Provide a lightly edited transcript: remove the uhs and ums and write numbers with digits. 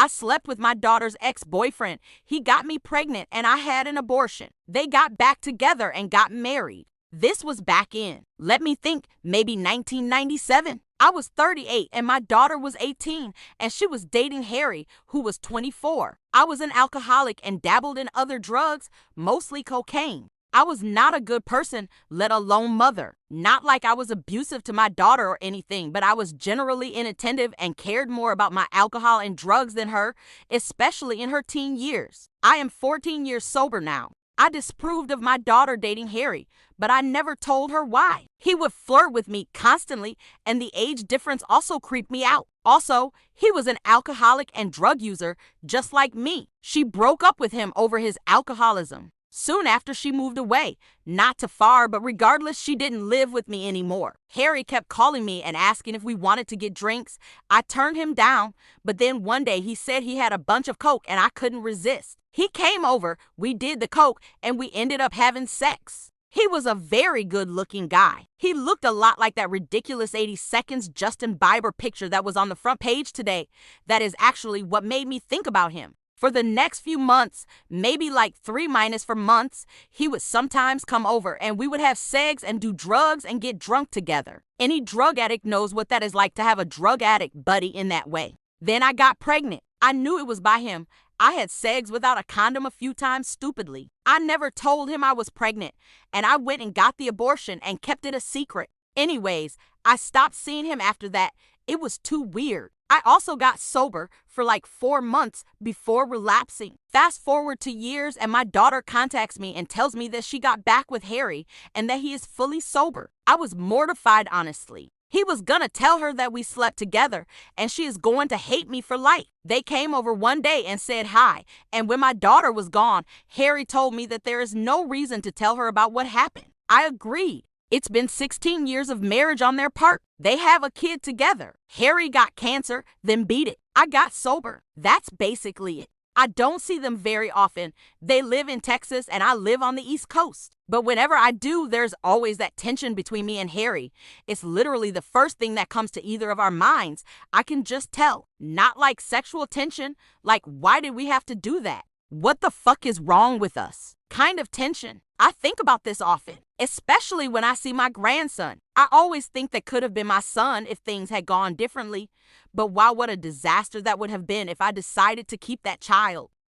I slept with my daughter's ex-boyfriend. He got me pregnant and I had an abortion. They got back together and got married. This was back in, let me think, maybe 1997. I was 38 and my daughter was 18 and she was dating Harry, who was 24. I was an alcoholic and dabbled in other drugs, mostly cocaine. I was not a good person, let alone mother. Not like I was abusive to my daughter or anything, but I was generally inattentive and cared more about my alcohol and drugs than her, especially in her teen years. I am 14 years sober now. I disapproved of my daughter dating Harry, but I never told her why. He would flirt with me constantly, and the age difference also creeped me out. Also, he was an alcoholic and drug user, just like me. She broke up with him over his alcoholism. Soon after, she moved away, not too far, but regardless, she didn't live with me anymore. Harry kept calling me and asking if we wanted to get drinks. I turned him down, but then one day he said he had a bunch of coke and I couldn't resist. He came over, we did the coke, and we ended up having sex. He was a very good-looking guy. He looked a lot like that ridiculous 80 Seconds Justin Bieber picture that was on the front page today. That is actually what made me think about him. For the next few months, maybe like 3 minus for months, he would sometimes come over and we would have sex and do drugs and get drunk together. Any drug addict knows what that is like to have a drug addict buddy in that way. Then I got pregnant. I knew it was by him. I had sex without a condom a few times stupidly. I never told him I was pregnant, and I went and got the abortion and kept it a secret. Anyways, I stopped seeing him after that. It was too weird. I also got sober for like 4 months before relapsing. Fast forward to years and my daughter contacts me and tells me that she got back with Harry and that he is fully sober. I was mortified, honestly. He was gonna tell her that we slept together and she is going to hate me for life. They came over one day and said hi, and when my daughter was gone, Harry told me that there is no reason to tell her about what happened. I agreed. It's been 16 years of marriage on their part. They have a kid together. Harry got cancer, then beat it. I got sober. That's basically it. I don't see them very often. They live in Texas and I live on the East Coast. But whenever I do, there's always that tension between me and Harry. It's literally the first thing that comes to either of our minds. I can just tell. Not like sexual tension, like why did we have to do that? What the fuck is wrong with us? Kind of tension. I think about this often, especially when I see my grandson. I always think that could have been my son if things had gone differently. But wow, what a disaster that would have been if I decided to keep that child.